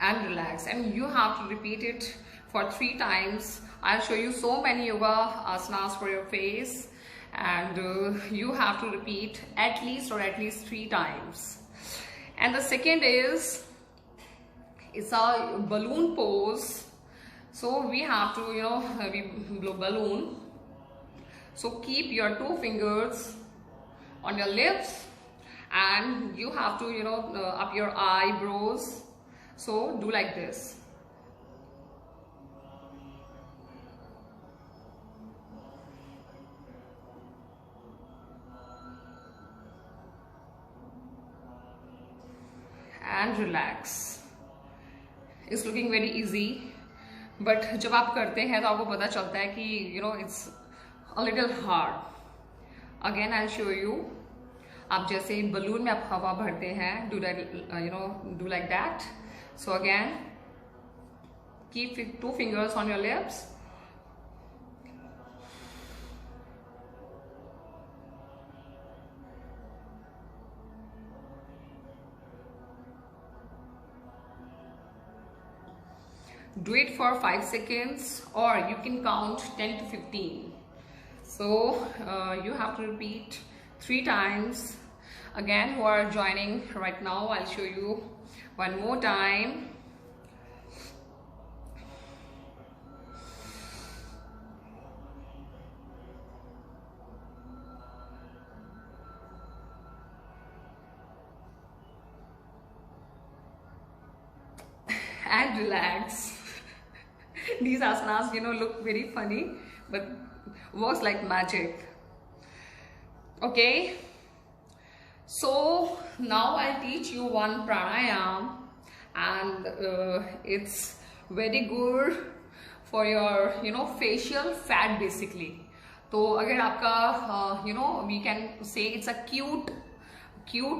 and relax, and you have to repeat it for 3 times. I'll show you so many yoga asanas for your face, and you have to repeat at least 3 times. And the second is, it's a balloon pose. So we have to, we blow balloon. So keep your 2 fingers on your lips, and you have to, up your eyebrows. So do like this. And relax. It's looking very easy, but जब आप करते हैं तो आपको पता चलता है कि it's a little hard. Again I'll show you. आप जैसे बलून में आप हवा भरते हैं, do that, do like that. So again, keep 2 fingers on your lips. Do it for 5 seconds, or you can count 10 to 15. So you have to repeat 3 times. Again, who are joining right now, I'll show you one more time. And relax. These asanas, look very funny, but works like magic. Okay, so now I'll teach you one pranayam, and it's very good for your facial fat basically. तो अगर आपका we can say it's a cute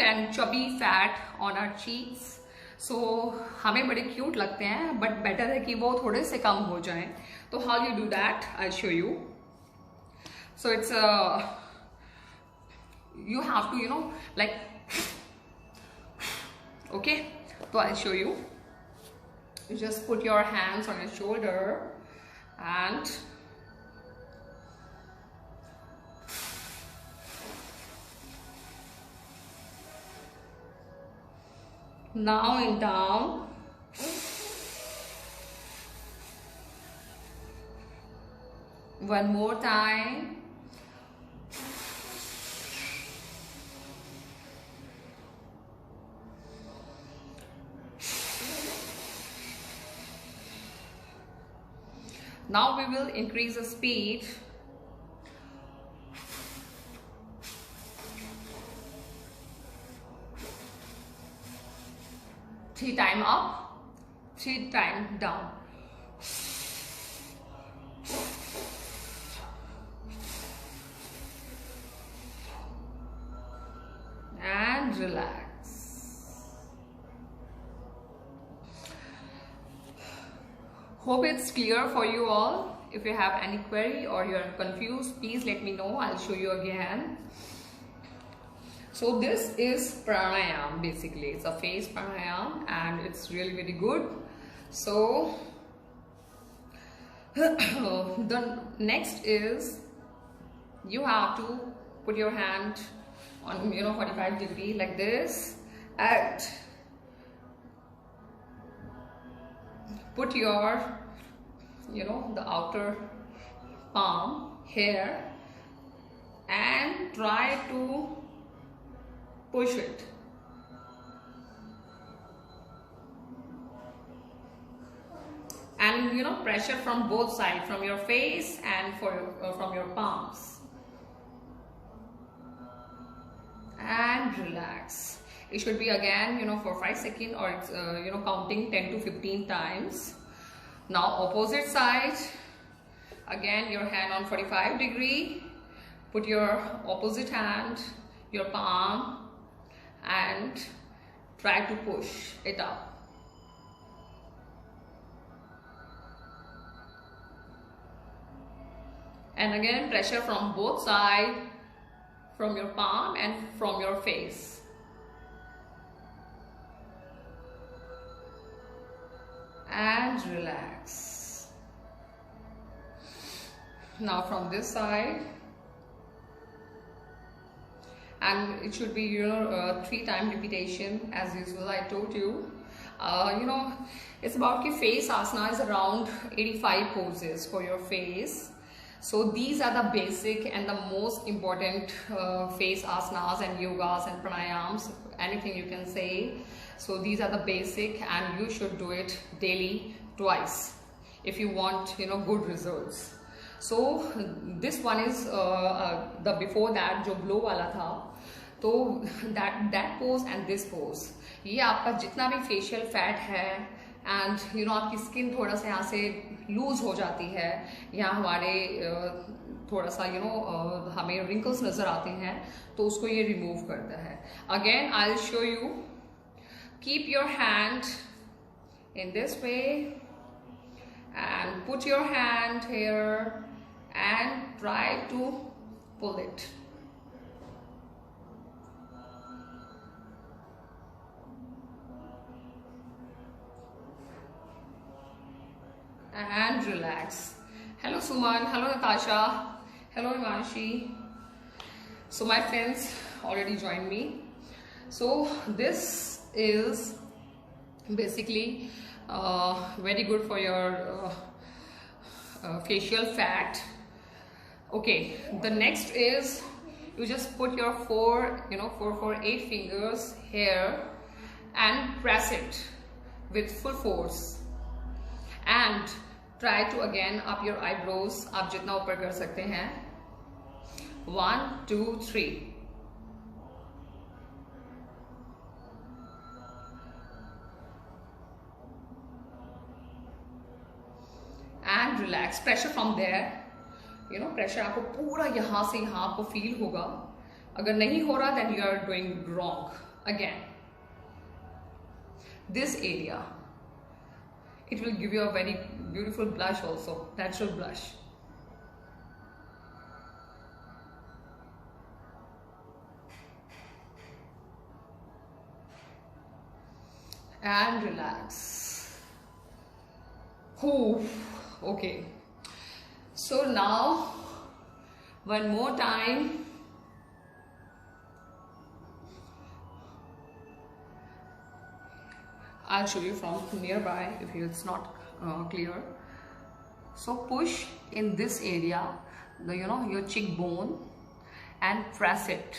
and chubby fat on our cheeks. So हमें बड़े cute लगते हैं, but better है कि वो थोड़े से कम हो जाएं. तो how you do that, I'll show you. So it's you have to like, okay, so I'll show you. You just put your hands on your shoulder and now in down. One more time. Now we will increase the speed. Three times up, 3 times down. And relax. Hope it's clear for you all. If you have any query or you're confused, please let me know. I'll show you again. So this is pranayam basically. It's a face pranayam and it's really very good. So the next is, you have to put your hand on 45 degree like this, and put your the outer palm here and try to push it. And pressure from both sides, from your face and from your palms. And relax. It should be again for 5 seconds, or it's counting 10 to 15 times. Now opposite side. Again, your hand on 45 degree. Put your opposite hand, your palm, and try to push it up. And again, pressure from both sides, from your palm and from your face. and relax. Now from this side, and it should be 3-time repetition as usual. I told you, it's about ki face asana is around 85 poses for your face. So these are the basic and the most important face asanas and yogas and pranayams, anything you can say. So these are the basic, and you should do it daily twice if you want good results. So this one is the before that जो blow वाला था, तो that pose and this pose, ये आपका जितना भी facial fat है and आपकी स्किन थोड़ा सा यहाँ से लूज हो जाती है, यहाँ हमारे थोड़ा सा हमें रिंकल्स नजर आते हैं, तो उसको ये रिमूव करता है. Again I will show you. Keep your hand in this way and put your hand here and try to pull it. And relax. Hello Suman, hello Natasha, hello Imanshi. So my friends already joined me. So this is basically very good for your facial fat. Okay, the next is you just put your 8 fingers here and press it with full force. And try to again up your eyebrows. आप जितना ऊपर कर सकते हैं. 1 2 3. And relax. Pressure from there. Pressure आपको पूरा यहाँ से यहाँ आपको फील होगा. अगर नहीं हो रहा then you are doing wrong. Again, this area. It will give you a very beautiful blush also, natural blush. And relax. Okay. So now, one more time. I'll show you from nearby if it's not clear. So push in this area, your cheekbone, and press it.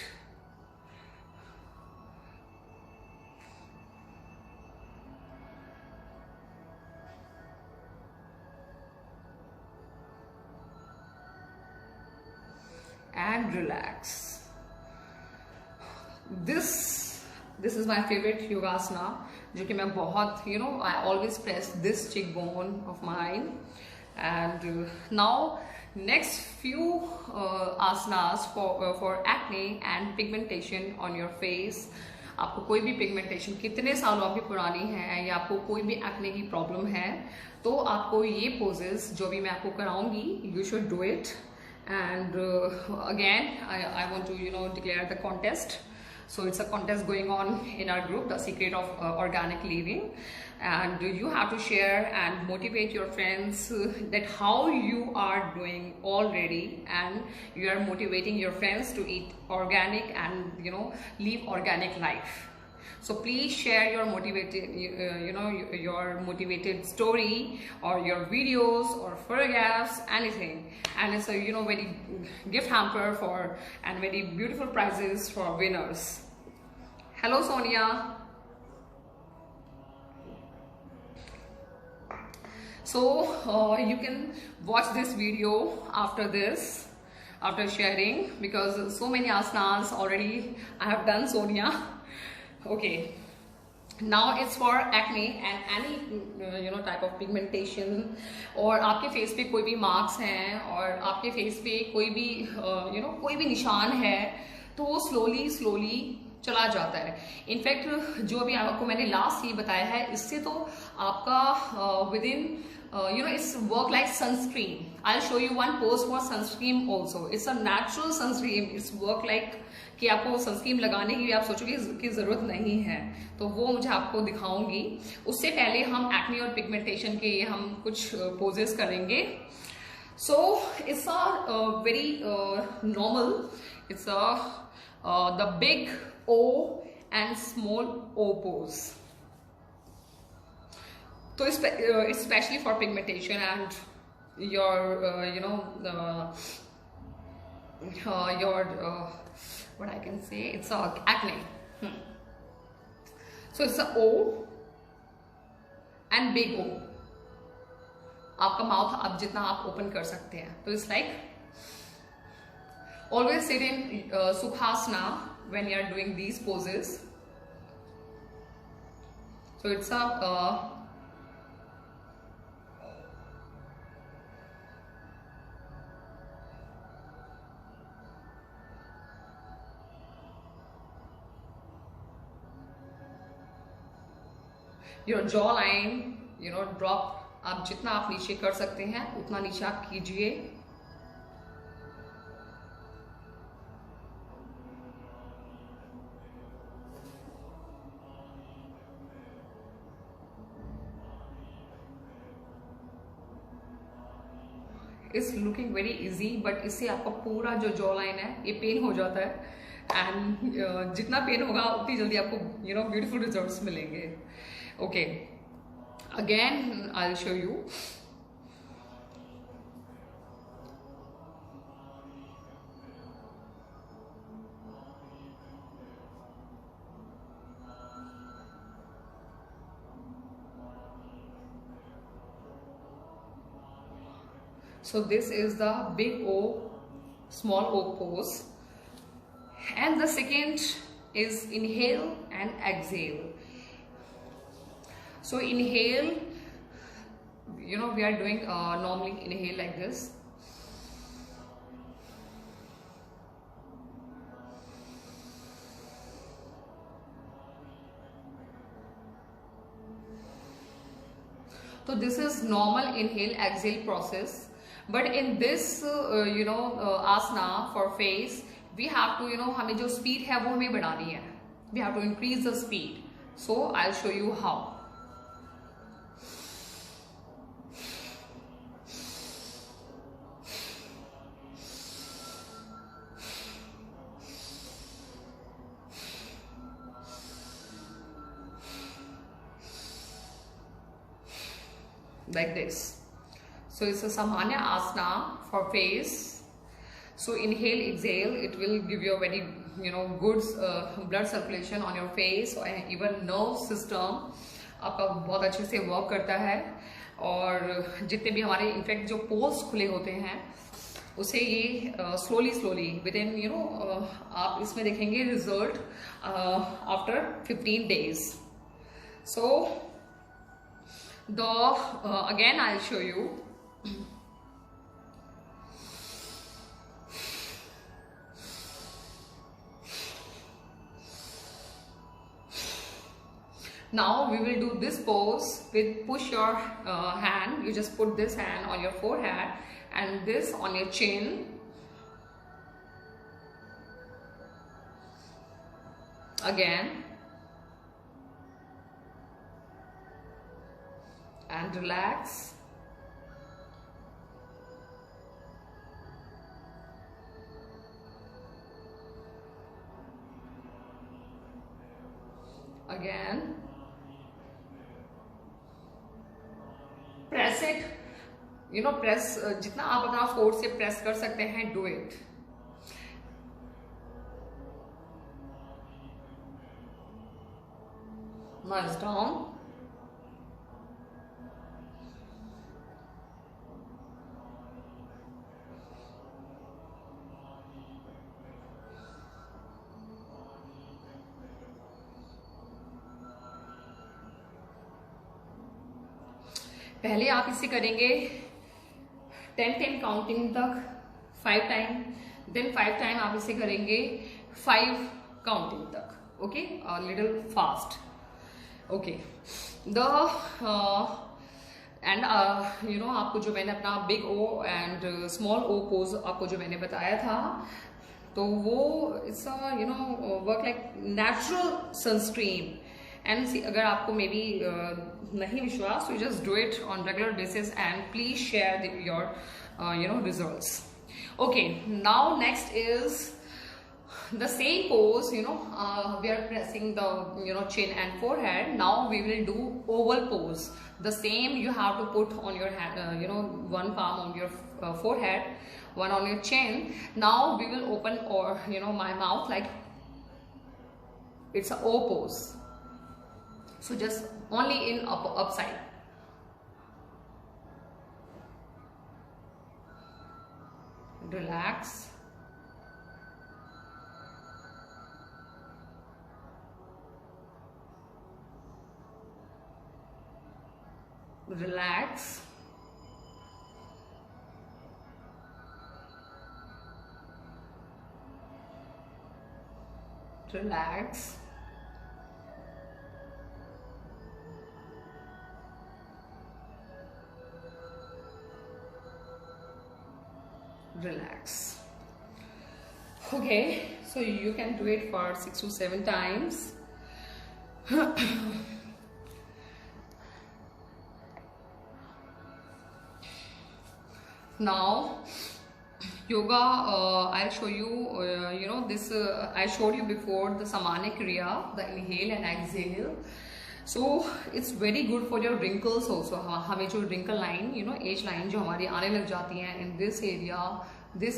And relax. This is my favorite yogasana, जो कि मैं बहुत I always press this cheekbone of mine. And now next few asanas for acne and pigmentation on your face. आपको कोई भी pigmentation कितने सालों आपकी पुरानी है या आपको कोई भी एक्ने की प्रॉब्लम है, तो आपको ये पोजेस जो भी मैं आपको कराऊंगी, you should do it. And again I want to declare the contest. So it's a contest going on in our group, The Secret of Organic Living, and you have to share and motivate your friends that how you are doing already, and you are motivating your friends to eat organic and live organic life. So please share your motivated your motivated story or your videos or photographs, anything, and it's a very gift hamper for and very beautiful prizes for winners. Hello Sonia. So you can watch this video after this, after sharing, because so many asanas already I have done, Sonia. Okay, now it's for acne and any type of pigmentation, और आपके face पे कोई भी marks हैं और आपके face पे कोई भी कोई भी निशान है, तो वो स्लोली चला जाता है। इनफैक्ट जो अभी आपको मैंने लास्ट ये बताया है, इससे तो आपका with in it's work like sunscreen. I'll show you one pose for sunscreen also. It's a natural sunscreen. It's work like कि आपको सनस्क्रीन लगाने की भी आप सोचोगे की जरूरत नहीं है, तो वो मुझे आपको दिखाऊंगी। उससे पहले हम एक्ने और पिगमेंटेशन के हम कुछ पोजेस करेंगे। So it's a very normal, it's the big O and small O pose. So it's especially for pigmentation and your what I can say, it's acne. So it's a O and big O. आपका mouth आप जितना आप open कर सकते हैं, तो it's like always sit in Sukhasana when you are doing these poses. So it's a your jawline, drop, आप जितना आप नीचे कर सकते हैं उतना नीचे आप कीजिए। It's looking very easy, but इससे आपका पूरा जो जॉ लाइन है ये पेन हो जाता है, एंड जितना पेन होगा उतनी जल्दी आपको ब्यूटीफुल रिजल्ट्स मिलेंगे। Okay, again I will show you. So this is the big O, small O pose, and the second is inhale and exhale. So inhale, we are doing normally inhale like this. So this is normal inhale exhale process. But in this asana for face, we have to हमें जो speed है वो हमें बढ़ानी है, we have to increase the speed. So I'll show you how. Like this. So it's a Samanya asana for face. So inhale, exhale, it will give you a very good blood circulation on your face, and even nerve system आपका बहुत अच्छे से work करता है। और जितने भी हमारे इनफेक्ट जो पोर्स खुले होते हैं उसे ये स्लोली विद इन आप इसमें देखेंगे result after 15 days. So again I'll show you. Now we will do this pose with push your hand. You just put this hand on your forehead and this on your chin. Again. And relax. Again. Press it. Press जितना आप अपना force से press कर सकते हैं, do it. Nice down. पहले आप इसे करेंगे 10 काउंटिंग तक 5 टाइम, देन 5 टाइम आप इसे करेंगे 5 काउंटिंग तक। Okay, a little fast. Okay, the and you know आपको जो मैंने अपना big O and small O pose आपको जो मैंने बताया था, तो वो it's you know work like natural sunscreen. And अगर आपको मे बी नहीं विश्वास, you just do it on regular basis and please share your you know results. Okay, now next is the same pose, you know, we are pressing the, you know, chin and forehead. Now we will do oval pose. The same, you have to put on your hand, you know, one palm on your forehead, one on your chin. Now we will open, or you know, my mouth like it's a O pose. So just only in upside. Relax. Relax. Relax. Relax. Okay, so you can do it for 6 to 7 times. Now yoga, I'll show you, you know, this I showed you before, the Samana Kriya, the inhale and exhale. So it's very good for your wrinkles also. हमें जो wrinkle line, you know, age line जो हमारी आने लग जाती हैं in this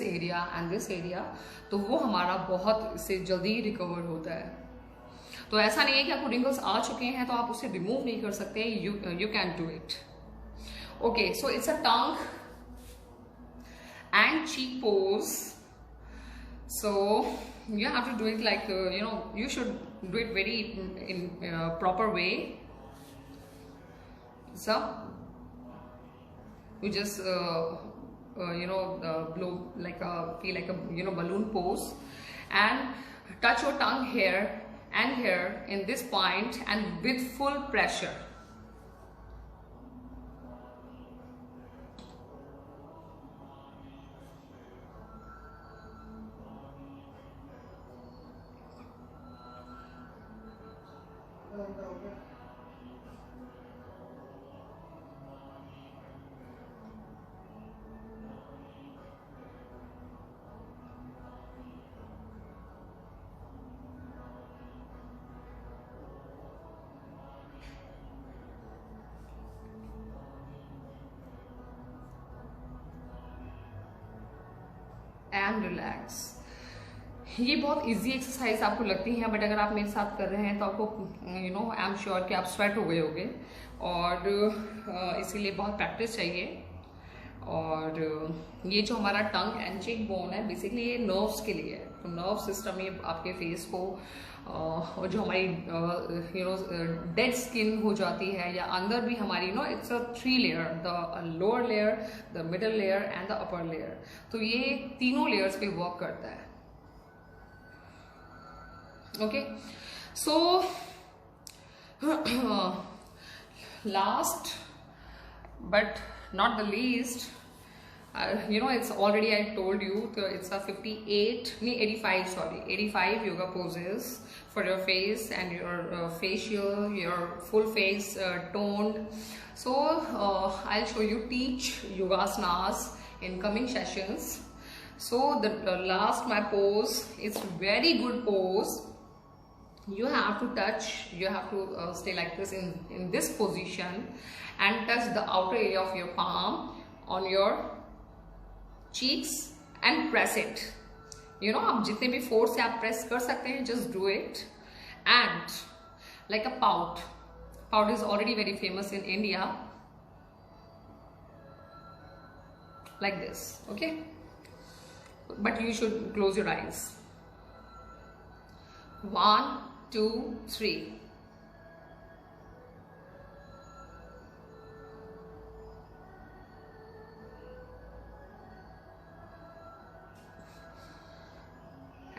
area and this area, तो वो हमारा बहुत इससे जल्दी रिकवर होता है. तो ऐसा नहीं है कि आपको wrinkles आ चुके हैं तो आप उसे रिमूव नहीं कर सकते. You can do it. Okay, so it's a tongue and cheek pose. So you have to do it like you know, you should do it very in proper way. So you just you know, blow like a, feel like a, you know, balloon pose, and touch your tongue here and here in this point and with full pressure. And relax. ये बहुत easy exercise आपको लगती है, but अगर आप मेरे साथ कर रहे हैं तो आपको you know, I am sure कि आप स्वेट हो गए होंगे, और इसीलिए बहुत प्रैक्टिस चाहिए. और ये जो हमारा टंग एंड चीक बोन है, बेसिकली ये नर्व्स के लिए है. तो नर्व सिस्टम ये आपके फेस को, और जो हमारी यू नो डेड स्किन हो जाती है, या अंदर भी हमारी, no, it's a 3 layer, the lower layer, the middle layer and the upper layer. तो ये तीनों लेयर्स पे वर्क करता है. Okay, so last but not the least, you know, it's already, I told you, it's a 85 yoga poses for your face and your facial, your full face toned. So I'll show you, teach yogasanas in coming sessions. So the last my pose, it's very good pose. You have to touch, you have to stay like this in this position and touch the outer area of your palm on your cheeks and press it. You know, आप जितने भी force से आप press कर सकते हैं, just do it. And like a pout. Pout is already very famous in India. Like this, okay? But you should close your eyes. 1, 2, 3.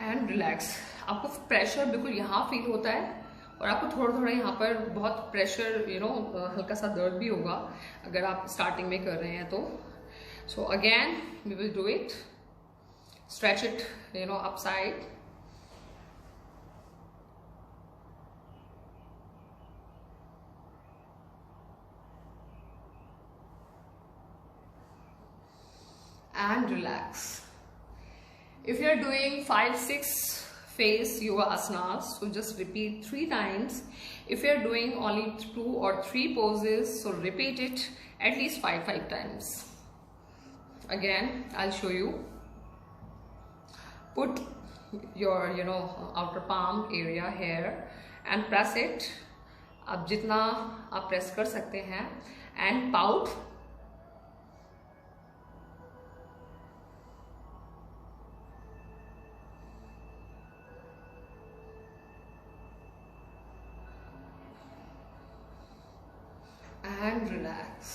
And and relax. आपको pressure बिल्कुल यहाँ फील होता है और आपको थोड़ा थोड़ा यहाँ पर बहुत प्रेशर हल्का सा दर्द भी होगा अगर आप स्टार्टिंग में कर रहे हैं तो। So again we will do it, stretch it upside, and relax. If you are doing 5-6 phase yoga asanas, so just repeat 3 times. If you are doing only 2 or 3 poses, so repeat it at least 5 times. Again I'll show you. Put your outer palm area here and press it. अब जितना आप press कर सकते हैं, and pout. And relax.